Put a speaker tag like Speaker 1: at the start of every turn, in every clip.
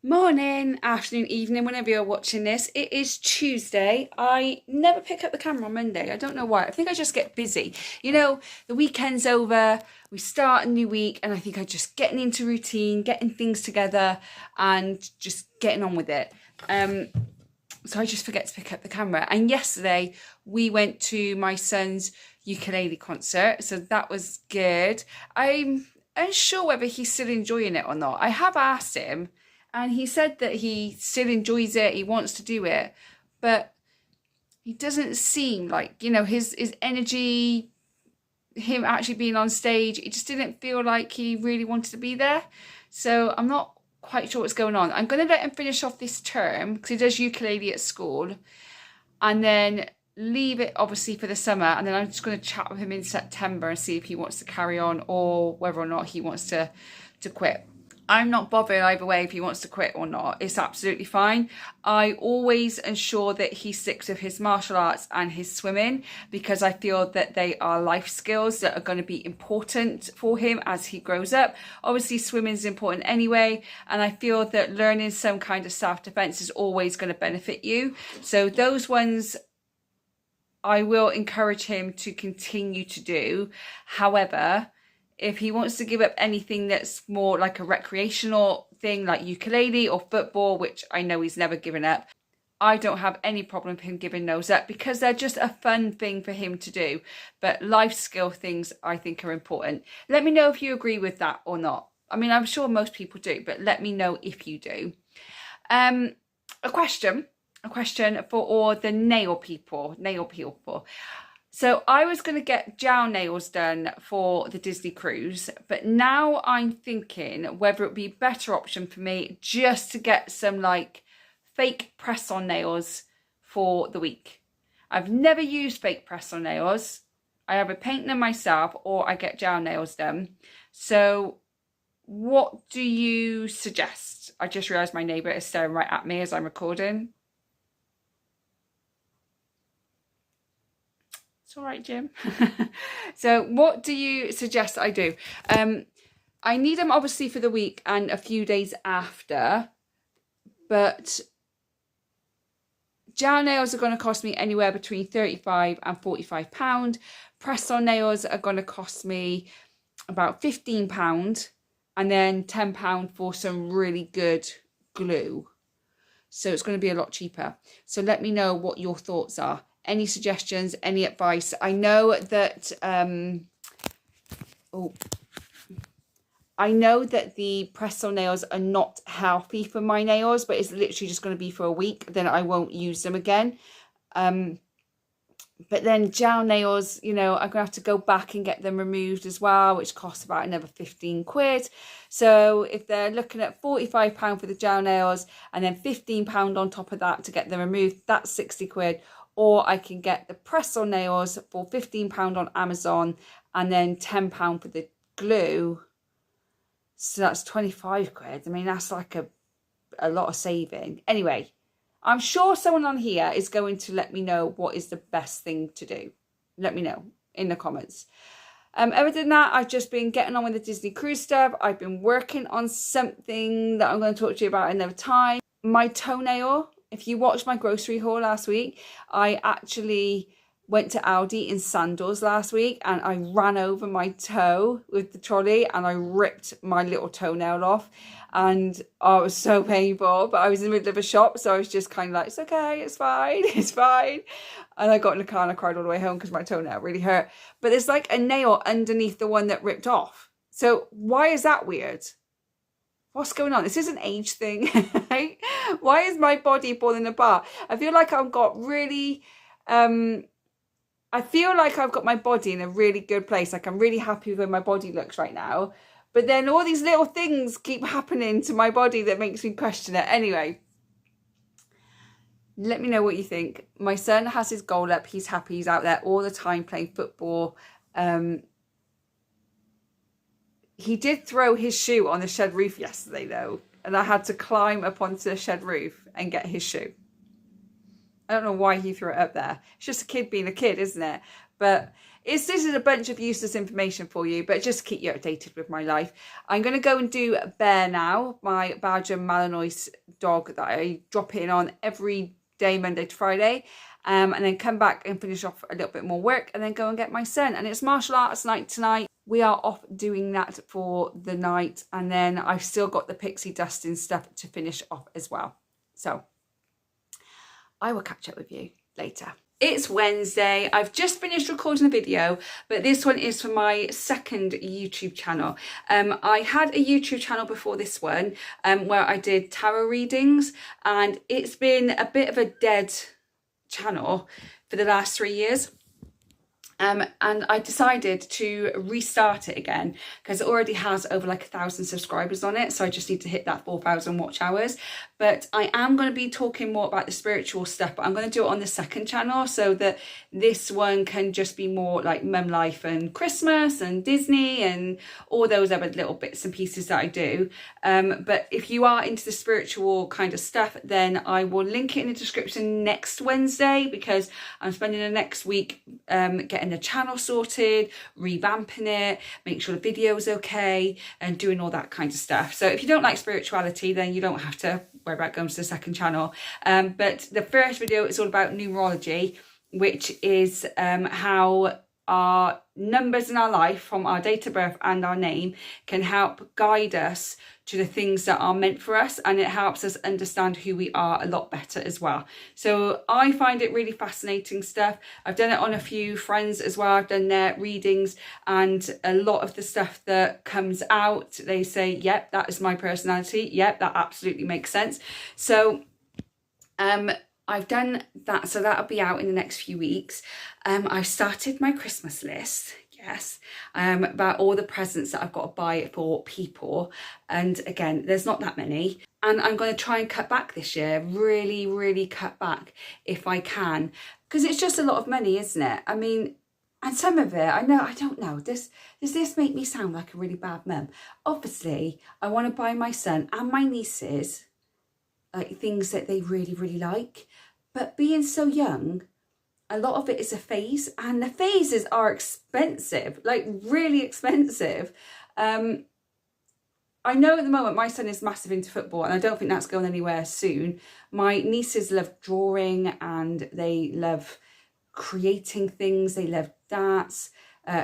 Speaker 1: Morning, afternoon, evening, whenever you're watching this. It is Tuesday. I never pick up the camera on Monday. I don't know why. I think I just get busy. You know, the weekend's over, we start a new week, and I think I'm just getting into routine, getting things together, and just getting on with it. So I just forget to pick up the camera. And yesterday we went to my son's ukulele concert, so that was good. I'm unsure whether he's still enjoying it or not. I have asked him, and he said that he still enjoys it, he wants to do it, but he doesn't seem like, his energy, him actually being on stage, it just didn't feel like he really wanted to be there. So I'm not quite sure what's going on. I'm going to let him finish off this term because he does ukulele at school, and then leave it obviously for the summer, and then I'm just going to chat with him in September and see if he wants to carry on or whether or not he wants to quit. I'm not bothered either way if he wants to quit or not. It's absolutely fine. I always ensure that he sticks with his martial arts and his swimming because I feel that they are life skills that are going to be important for him as he grows up. Obviously, swimming is important anyway, and I feel that learning some kind of self-defense is always going to benefit you. So those ones I will encourage him to continue to do. However, if he wants to give up anything that's more like a recreational thing like ukulele or football, which I know he's never given up, I don't have any problem with him giving those up because they're just a fun thing for him to do. But life skill things I think are important. Let me know if you agree with that or not. I mean, I'm sure most people do, but let me know if you do. A question for all the nail people. So I was going to get gel nails done for the Disney cruise, but now I'm thinking whether it would be a better option for me just to get some like fake press-on nails for the week. I've never used fake press-on nails. I either paint them myself or I get gel nails done. So what do you suggest? I just realised my neighbour is staring right at me as I'm recording. It's all right, Jim. So what do you suggest I do? I need them obviously for the week and a few days after, but gel nails are going to cost me anywhere between £35 and £45. Press-on nails are going to cost me about £15 and then £10 for some really good glue. So it's going to be a lot cheaper. So let me know what your thoughts are. Any suggestions, any advice? I know that the press-on nails are not healthy for my nails, but it's literally just going to be for a week. Then I won't use them again. But then gel nails, I'm going to have to go back and get them removed as well, which costs about another 15 quid. So if they're looking at £45 for the gel nails and then £15 on top of that to get them removed, that's 60 quid. Or I can get the press-on nails for £15 on Amazon and then £10 for the glue. So that's 25 quid. I mean, that's like a lot of saving. Anyway, I'm sure someone on here is going to let me know what is the best thing to do. Let me know in the comments. Other than that, I've just been getting on with the Disney cruise stuff. I've been working on something that I'm going to talk to you about another time. My toenail. If you watched my grocery haul last week, I actually went to Aldi in sandals last week and I ran over my toe with the trolley and I ripped my little toenail off, and it was so painful, but I was in the middle of a shop, so I was just kind of like, it's okay, it's fine, it's fine. And I got in the car and I cried all the way home because my toenail really hurt. But there's like a nail underneath the one that ripped off. So why is that weird? What's going on? This is an age thing, right? Why is my body falling apart? I feel like I've got really, I feel like I've got my body in a really good place. Like I'm really happy with where my body looks right now. But then all these little things keep happening to my body that makes me question it. Anyway, let me know what you think. My son has his goal up. He's happy. He's out there all the time playing football. He did throw his shoe on the shed roof yesterday, though, and I had to climb up onto the shed roof and get his shoe. I don't know why he threw it up there. It's just a kid being a kid, isn't it? But this is a bunch of useless information for you, but just keep you updated with my life. I'm going to go and do Bear now, my Belgian Malinois dog that I drop in on every day, Monday to Friday, and then come back and finish off a little bit more work, and then go and get my son. And it's martial arts night tonight. We are off doing that for the night, and then I've still got the pixie dusting stuff to finish off as well. So I will catch up with you later. It's Wednesday. I've just finished recording a video, but this one is for my second YouTube channel. I had a YouTube channel before this one where I did tarot readings, and it's been a bit of a dead channel for the last 3 years. And I decided to restart it again because it already has over like 1,000 subscribers on it. So I just need to hit that 4,000 watch hours. But I am going to be talking more about the spiritual stuff, but I'm going to do it on the second channel so that this one can just be more like mum life and Christmas and Disney and all those other little bits and pieces that I do. But if you are into the spiritual kind of stuff, then I will link it in the description next Wednesday, because I'm spending the next week getting the channel sorted, revamping it, make sure the video's okay, and doing all that kind of stuff. So if you don't like spirituality, then you don't have to worry about going to the second channel. But the first video is all about numerology, which is how our numbers in our life from our date of birth and our name can help guide us to the things that are meant for us, and it helps us understand who we are a lot better as well. So I find it really fascinating stuff. I've done it on a few friends as well. I've done their readings, and a lot of the stuff that comes out, they say, yep, that is my personality. Yep, that absolutely makes sense. So I've done that, so that'll be out in the next few weeks. I've started my Christmas list, yes, about all the presents that I've got to buy for people. And again, there's not that many. And I'm going to try and cut back this year, really, really cut back if I can, because it's just a lot of money, isn't it? I mean, and some of it, I don't know, does this make me sound like a really bad mum? Obviously, I want to buy my son and my nieces like things that they really, really like. But being so young, a lot of it is a phase, and the phases are expensive, like really expensive. I know at the moment my son is massive into football, and I don't think that's going anywhere soon. My nieces love drawing, and they love creating things. They love darts.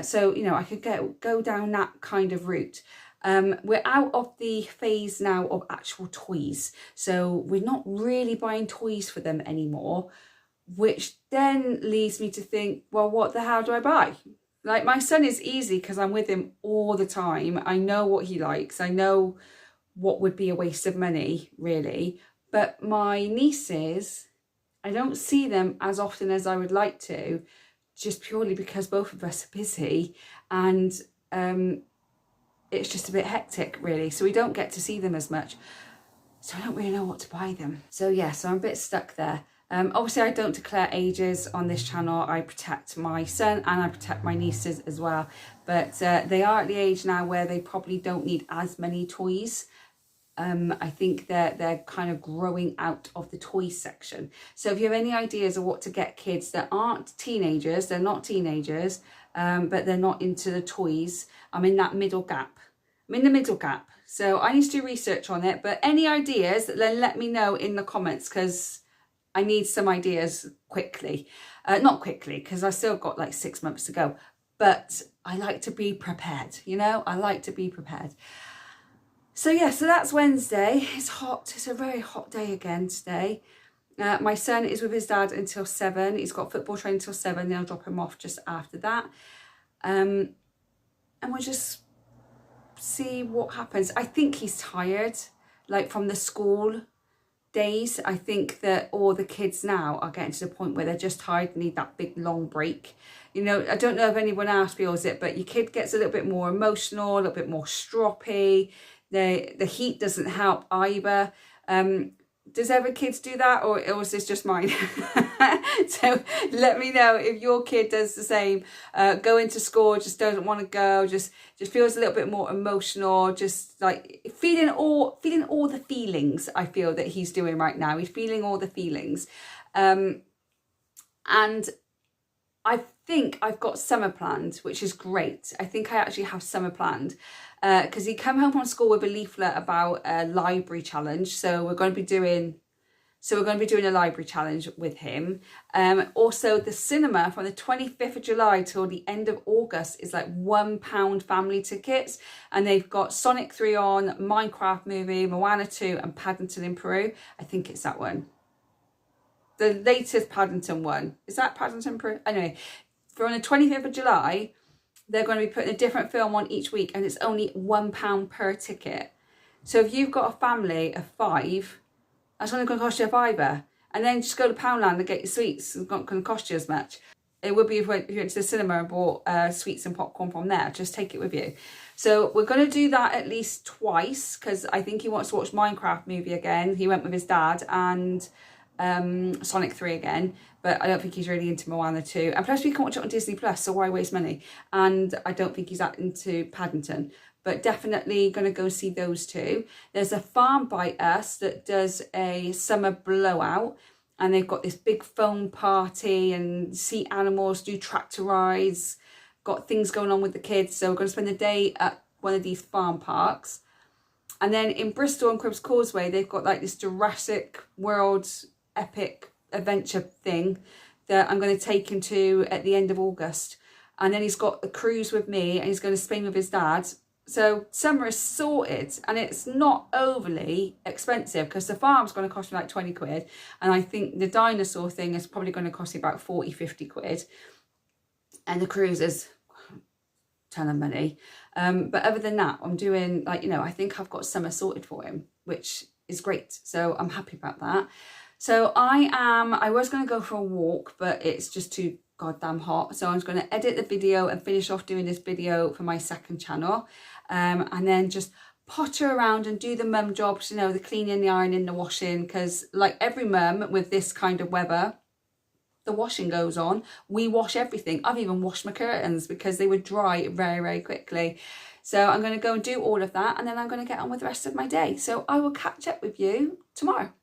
Speaker 1: So, you know, I could go down that kind of route. We're out of the phase now of actual toys. So we're not really buying toys for them anymore, which then leads me to think, well, what the hell do I buy? Like, my son is easy because I'm with him all the time. I know what he likes. I know what would be a waste of money, really. But my nieces, I don't see them as often as I would like to, just purely because both of us are busy, and it's just a bit hectic, really. So we don't get to see them as much. So I don't really know what to buy them. So yeah, so I'm a bit stuck there. Obviously, I don't declare ages on this channel. I protect my son and I protect my nieces as well. But they are at the age now where they probably don't need as many toys. I think they're kind of growing out of the toy section. So if you have any ideas of what to get kids that aren't teenagers, they're not teenagers, but they're not into the toys, I'm in that middle gap. I'm in the middle gap. So I need to do research on it. But any ideas, then let me know in the comments, because I need some ideas quickly. Not quickly, because I've still got like 6 months to go. But I like to be prepared, you know? I like to be prepared. So yeah, so that's Wednesday. It's hot. It's a very hot day again today. My son is with his dad until 7. He's got football training until 7. Then I'll drop him off just after that. And we'll just see what happens. I think he's tired, like from the school days. I think that all the kids now are getting to the point where they're just tired and need that big long break. You know, I don't know if anyone else feels it, but your kid gets a little bit more emotional, a little bit more stroppy. The heat doesn't help either. Does other kids do that, or is this just mine? So let me know if your kid does the same. Going to school, just doesn't want to go, just feels a little bit more emotional, just like feeling all the feelings. I feel that he's doing right now. He's feeling all the feelings, and I think I've got summer planned, which is great. I think I actually have summer planned because he come home from school with a leaflet about a library challenge. So we're going to be doing a library challenge with him. Also, the cinema from the 25th of July till the end of August is like £1 family tickets. And they've got Sonic 3 on, Minecraft movie, Moana 2 and Paddington in Peru. I think it's that one. The latest Paddington one. Is that Paddington Peru? Anyway, for on the 25th of July, they're going to be putting a different film on each week and it's only £1 per ticket. So if you've got a family of 5, that's only going to cost you a £5. And then just go to Poundland and get your sweets. It's not going to cost you as much. It would be if you went to the cinema and bought sweets and popcorn from there. Just take it with you. So we're going to do that at least twice because I think he wants to watch Minecraft movie again. He went with his dad and Sonic 3 again. But I don't think he's really into Moana 2. And plus we can watch it on Disney Plus, so why waste money? And I don't think he's that into Paddington. But definitely going to go see those two. There's a farm by us that does a summer blowout and they've got this big foam party and see animals, do tractor rides, got things going on with the kids. So we're going to spend the day at one of these farm parks. And then in Bristol on Cribbs Causeway, they've got like this Jurassic World epic adventure thing that I'm going to take him to at the end of August. And then he's got a cruise with me and he's going to Spain with his dad. So summer is sorted and it's not overly expensive because the farm's going to cost me like 20 quid. And I think the dinosaur thing is probably going to cost me about 40, 50 quid. And the cruise is a ton of money. But other than that, I'm doing like, I think I've got summer sorted for him, which is great. So I'm happy about that. So I was going to go for a walk, but it's just too goddamn hot. So I'm just going to edit the video and finish off doing this video for my second channel. And then just potter around and do the mum jobs, the cleaning, the ironing, the washing. Because like every mum with this kind of weather, the washing goes on. We wash everything. I've even washed my curtains because they would dry very, very quickly. So I'm going to go and do all of that. And then I'm going to get on with the rest of my day. So I will catch up with you tomorrow.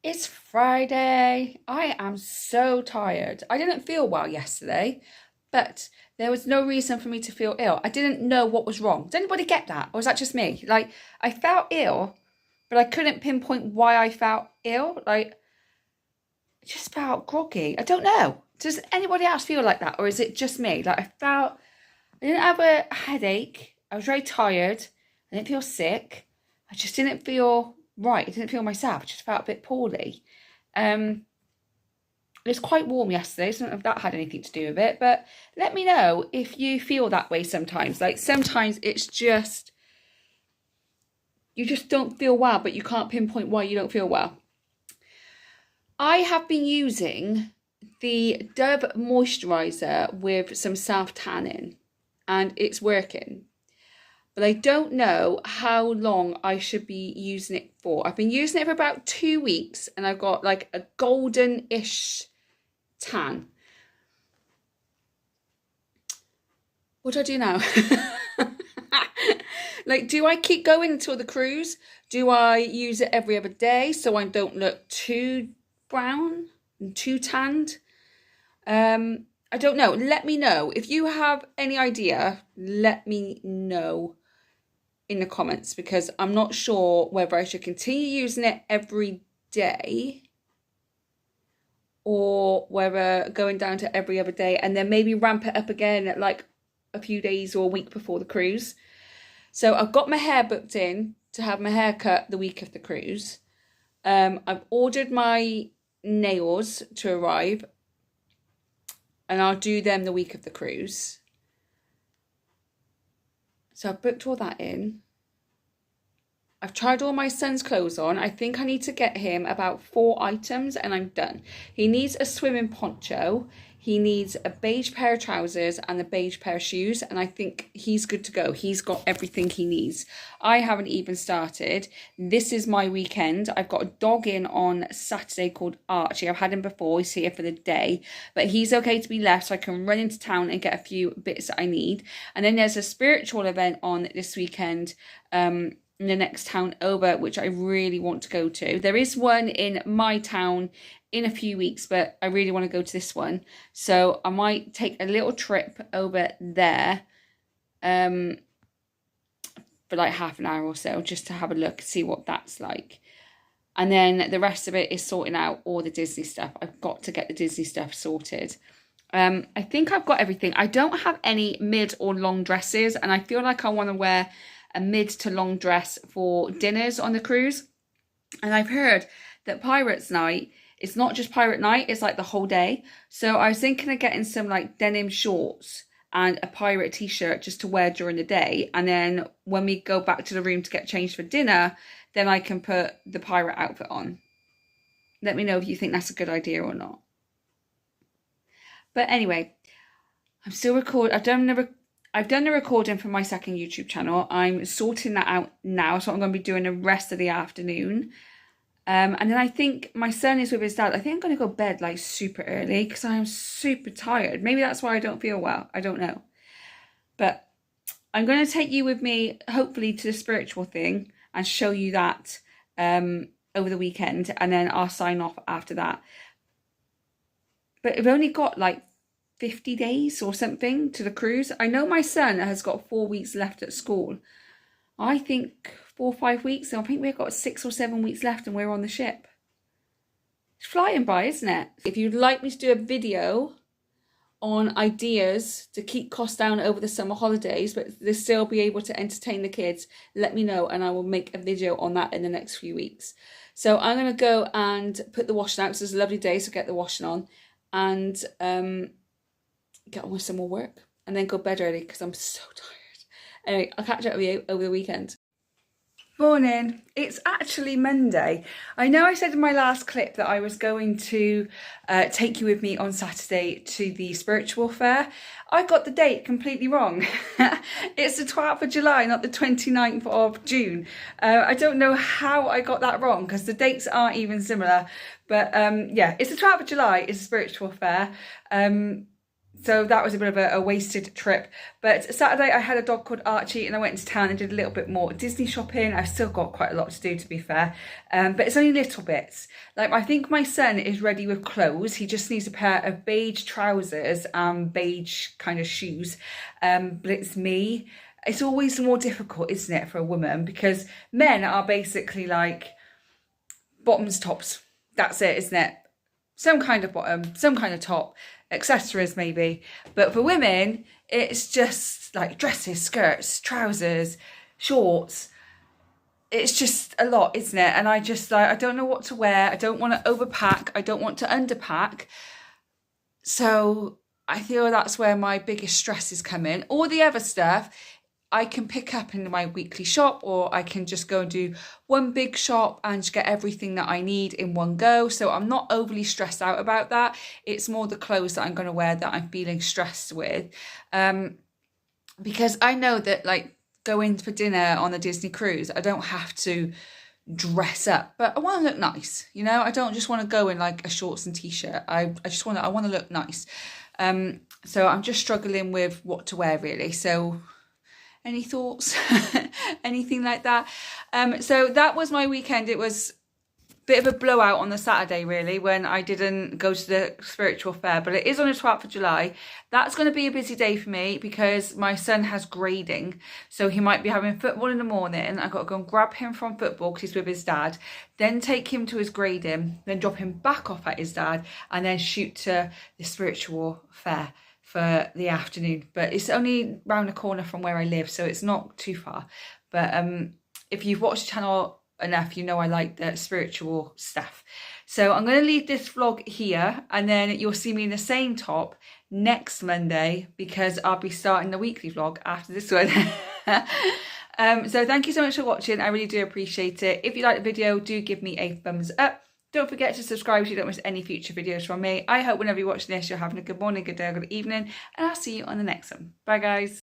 Speaker 1: It's Friday. I am so tired. I didn't feel well yesterday, but there was no reason for me to feel ill. I didn't know what was wrong. Did anybody get that? Or was that just me? Like, I felt ill, but I couldn't pinpoint why I felt ill. Like, I just felt groggy. I don't know. Does anybody else feel like that? Or is it just me? Like, I didn't have a headache. I was very tired. I didn't feel sick. I just didn't feel right. I didn't feel myself. I just felt a bit poorly. It was quite warm yesterday, so I don't know if that had anything to do with it, but let me know if you feel that way sometimes. Like sometimes it's just, you just don't feel well, but you can't pinpoint why you don't feel well. I have been using the Dove moisturiser with some self-tanning and it's working. But I don't know how long I should be using it for. I've been using it for about 2 weeks and I've got like a golden-ish tan. What do I do now? Like, do I keep going until the cruise? Do I use it every other day so I don't look too brown and too tanned? I don't know. Let me know. If you have any idea, let me know in the comments because I'm not sure whether I should continue using it every day or whether going down to every other day and then maybe ramp it up again at like a few days or a week before the cruise. So I've got my hair booked in to have my hair cut the week of the cruise. I've ordered my nails to arrive and I'll do them the week of the cruise. So I've booked all that in. I've tried all my son's clothes on. I think I need to get him about 4 items and I'm done. He needs a swimming poncho. He needs a beige pair of trousers and a beige pair of shoes. And I think he's good to go. He's got everything he needs. I haven't even started. This is my weekend. I've got a dog in on Saturday called Archie. I've had him before. He's here for the day. But he's okay to be left so I can run into town and get a few bits that I need. And then there's a spiritual event on this weekend. in the next town over, which I really want to go to. There is one in my town in a few weeks, but I really want to go to this one. So I might take a little trip over there for like half an hour or so, just to have a look, see what that's like. And then the rest of it is sorting out all the Disney stuff. I've got to get the Disney stuff sorted. I think I've got everything. I don't have any mid or long dresses, and I feel like I want to wear a mid to long dress for dinners on the cruise. And I've heard that Pirates Night, it's not just Pirate Night, it's like the whole day. So I was thinking of getting some like denim shorts and a pirate t-shirt just to wear during the day. And then when we go back to the room to get changed for dinner, then I can put the pirate outfit on. Let me know if you think that's a good idea or not. But anyway, I'm still recording. I've done the recording for my second YouTube channel. I'm sorting that out now. So I'm going to be doing the rest of the afternoon. And then I think my son is with his dad. I think I'm going to go to bed like super early because I am super tired. Maybe that's why I don't feel well. I don't know. But I'm going to take you with me, hopefully, to the spiritual thing and show you that over the weekend. And then I'll sign off after that. But we've only got like 50 days or something to the cruise. I know my son has got 4 weeks left at school. I think 4 or 5 weeks. So I think we've got 6 or 7 weeks left and we're on the ship. It's flying by, isn't it? If you'd like me to do a video on ideas to keep costs down over the summer holidays, but they still be able to entertain the kids, let me know and I will make a video on that in the next few weeks. So I'm going to go and put the washing out because it's a lovely day, so get the washing on. And get on with some more work and then go to bed early because I'm so tired. Anyway, I'll catch up with you over the weekend. Morning. It's actually Monday. I know I said in my last clip that I was going to take you with me on Saturday to the spiritual fair. I got the date completely wrong. It's the 12th of July, not the 29th of June. I don't know how I got that wrong because the dates aren't even similar. But yeah, it's the 12th of July, it's a spiritual fair. So that was a bit of a wasted trip. But Saturday I had a dog called Archie and I went into town and did a little bit more Disney shopping. I've still got quite a lot to do, to be fair. But it's only little bits. Like, I think my son is ready with clothes. He just needs a pair of beige trousers and beige kind of shoes. But it's me. It's always more difficult, isn't it, for a woman? Because men are basically like bottoms, tops. That's it, isn't it? Some kind of bottom, some kind of top, accessories maybe. But for women, it's just like dresses, skirts, trousers, shorts. It's just a lot, isn't it? And I just like, I don't know what to wear. I don't want to overpack. I don't want to underpack. So I feel that's where my biggest stresses come in. All the other stuff I can pick up in my weekly shop, or I can just go and do one big shop and get everything that I need in one go. So I'm not overly stressed out about that. It's more the clothes that I'm going to wear that I'm feeling stressed with. Because I know that, like, going for dinner on the Disney cruise, I don't have to dress up, but I want to look nice. You know, I don't just want to go in like a shorts and t-shirt. I want to look nice. So I'm just struggling with what to wear, really. So any thoughts? Anything like that? So that was my weekend. It was a bit of a blowout on the Saturday, really, when I didn't go to the spiritual fair. But it is on the 12th of July. That's going to be a busy day for me because my son has grading. So he might be having football in the morning. I've got to go and grab him from football because he's with his dad. Then take him to his grading. Then drop him back off at his dad. And then shoot to the spiritual fair for the afternoon. But it's only round the corner from where I live, so it's not too far. But if you've watched the channel enough, you know I like the spiritual stuff. So I'm going to leave this vlog here, and then you'll see me in the same top next Monday because I'll be starting the weekly vlog after this one. So thank you so much for watching. I really do appreciate it. If you like the video, do give me a thumbs up. Don't forget to subscribe so you don't miss any future videos from me. I hope whenever you're watching this, you're having a good morning, good day, or good evening, and I'll see you on the next one. Bye, guys.